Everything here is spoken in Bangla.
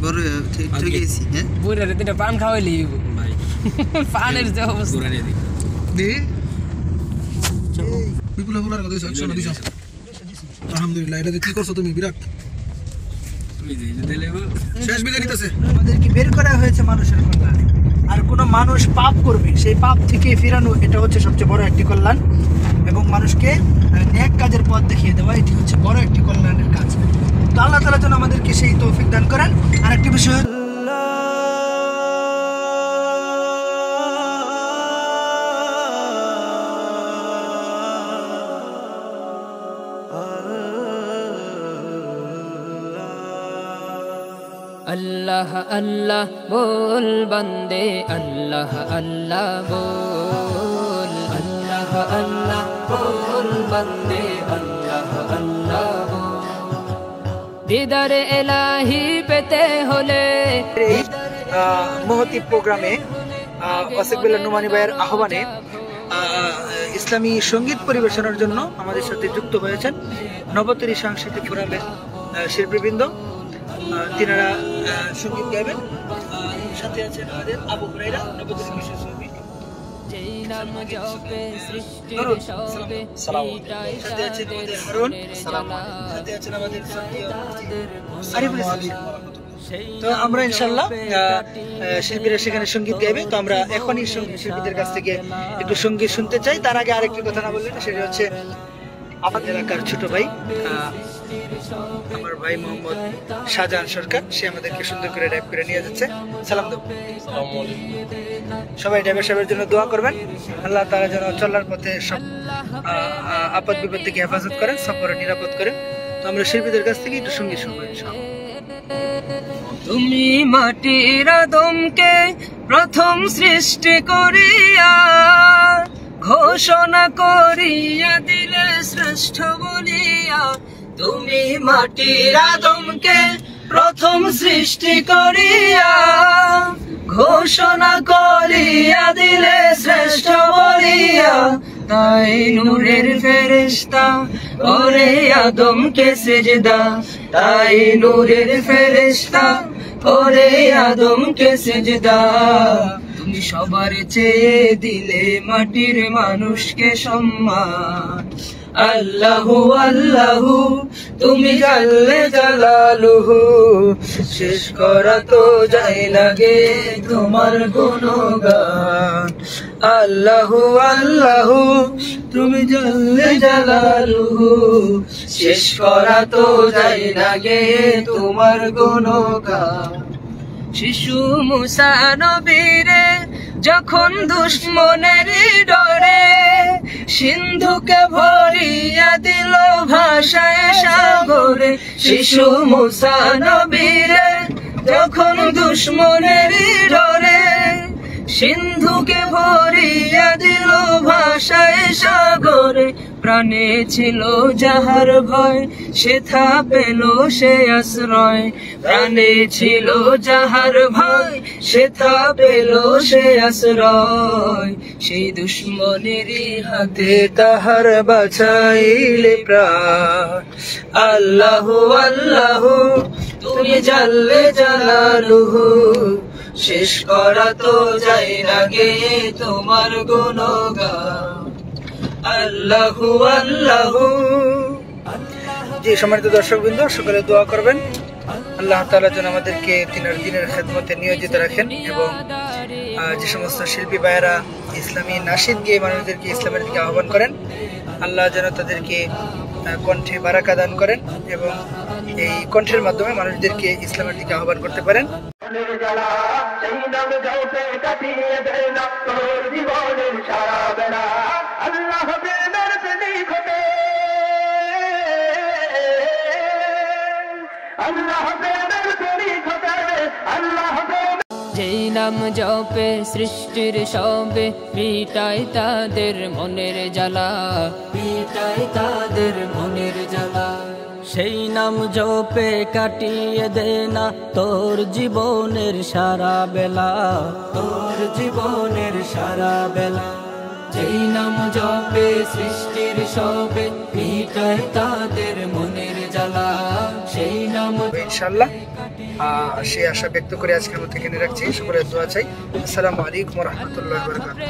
বড় ঠিক আছে হ্যাঁ বুড়া রে তিনটা পান খাওয়াইলি ভাই পানের যে অবস্থা বুড়া রে দে বিপুল বলার কথা 100 দিছো আলহামদুলিল্লাহ এটা কি করছো তুমি বিরাট তুমি দিলে শেষ বিদায় নিতেছে আমাদেরকে বের করা হয়েছে মানুষের কল্যাণে আর কোনো মানুষ পাপ করবে সেই পাপ থেকে ফেরানো এটা হচ্ছে সবচেয়ে বড় একটি কল্যাণ এবং মানুষকে নেক কাজের পথ দেখিয়ে দেওয়া এটি হচ্ছে বড় একটি কল্যাণের কাজ তো আল্লাহ তাআলা যেন আমাদেরকে সেই তৌফিক দান করেন আর একটি বিষয় अल्लाह अल्लाह बोल बंदे अल्लाह अल्लाह बोल अल्लाह अल्लाह बोल बंदे अल्लाह अल्लाह दीदार इलाही पेते होले মহতি প্রোগ্রামে ওয়াসিক বিল্লাহ নুমানি ভাইয়ের আহ্বানে ইসলামী সঙ্গীত পরিবেশনের জন্য আমাদের সাথে যুক্ত হয়েছেন নবতরী সাংস্কৃতিক ফোরামের শিল্পীবৃন্দ তিনারা সঙ্গীত গাইবেন সাথে আছেন আমাদের আবু হুরায়রা নবতরী বিশেষ শিল্পী যেই নাম জপে সৃষ্টির সবে সাথে আছেন আমাদের হারুন সাথে আছেন আমাদের আরিফুল ইসলাম। তো আমরা ইনশাআল্লাহ শিল্পীরা সেখানে সঙ্গীত গাইবে তো আমরা এখনই শিল্পীদের কাছ থেকে একটু সঙ্গীত শুনতে চাই তার আগে আরেকটি কথা না বললেন সেটা হচ্ছে আমাদের এলাকার ছোট ভাই আমার ভাই মোহাম্মদ শাহজাহান সরকার সে আমাদেরকে সুন্দর করে ড্রাইভ করে নিয়ে যাচ্ছে সালাম দেব সবাই ড্রাইভার সাহেবের জন্য দোয়া করবেন আল্লাহ তাআলা যেন চলার পথে সব আপদ বিপদ থেকে হেফাজত করেন সফরে নিরাপদ করেন তো আমরা শিল্পীদের কাছ থেকে একটু সঙ্গীত শুনবো ইনশাআল্লাহ তুমি মাটির আদমকে প্রথম সৃষ্টি করিয়া ঘোষণা করিয়া দিলে শ্রেষ্ঠ বলিয়া তুমি মাটির আদমকে প্রথম সৃষ্টি করিয়া ঘোষণা করিয়া দিলে শ্রেষ্ঠ বলিয়া তাই নূরের ফেরেশতা করে আদমকে সিজদা তাই নূরের ফেরেশতা করে আদমকে সিজদা তুমি সবার চেয়ে দিলে মাটির মানুষকে সম্মান আল্লাহু আল্লাহু তুমি জাল্লে জালালুহু শেষ করা তো যায় না গে তোমার গুণগান আল্লাহু আল্লাহু তুমি জাল্লে জালালুহু শেষ করা তো যায় না গে তোমার গুণগান শিশু মুসা নবীরে যখন দুশ্মনের ডরে সিন্ধুকে ভরিয়া দিল ভাষায় সাগরে শিশু মুসা নবীরে যখন দুশ্মনের ডরে সিন্ধুকে ভরিয়া দিল ভাষায় সাগরে প্রাণে ছিল যাহার ভয় সেথা পেল সে আশ্রয় প্রাণে ছিল যাহার ভয় সেথা পেল সে আশ্রয় সেই দুশ্মনেরই হাতে তাহার বাঁচাইলে প্রাণ আল্লাহু আল্লাহু তুমি জাল্লে জালালুহু শেষ করা তো যায় না গে তোমার গুণগান আল্লাহু আল্লাহু জি সম্মানিত দর্শকবৃন্দ সকলে দোয়া করবেন আল্লাহ তাআলা যেন আমাদেরকে তিনার দিনের খেদমতে নিয়োজিত রাখেন এবং যে সমস্ত শিল্পী ভাইয়েরা ইসলামী নাশিদ গিয়ে মানুষদেরকে ইসলামের দিকে আহ্বান করেন আল্লাহ যেন তাদেরকে কণ্ঠে বারাকা দান করেন এবং এই কণ্ঠের মাধ্যমে মানুষদেরকে ইসলামের দিকে আহ্বান করতে পারেন যেই নাম জপে সৃষ্টির সবে মিটাই তাদের মনের জ্বালা মিটাই তাদের মনের জ্বালা সেই নাম জপে কাটিয়ে দে না তোর জীবনের সারা বেলা তোর জীবনের সারা বেলা যেই নাম জপে সৃষ্টির সবে মিটাই তাদের মনের জ্বালা সেই নাম ইনশাআল্লাহ সেই আশা ব্যক্ত করে আজকের মতো এখানে রাখছি। সকলের দোয়া চাই। আসসালামু আলাইকুম ওয়া রাহমাতুল্লাহি ওয়া বারাকাতুহু।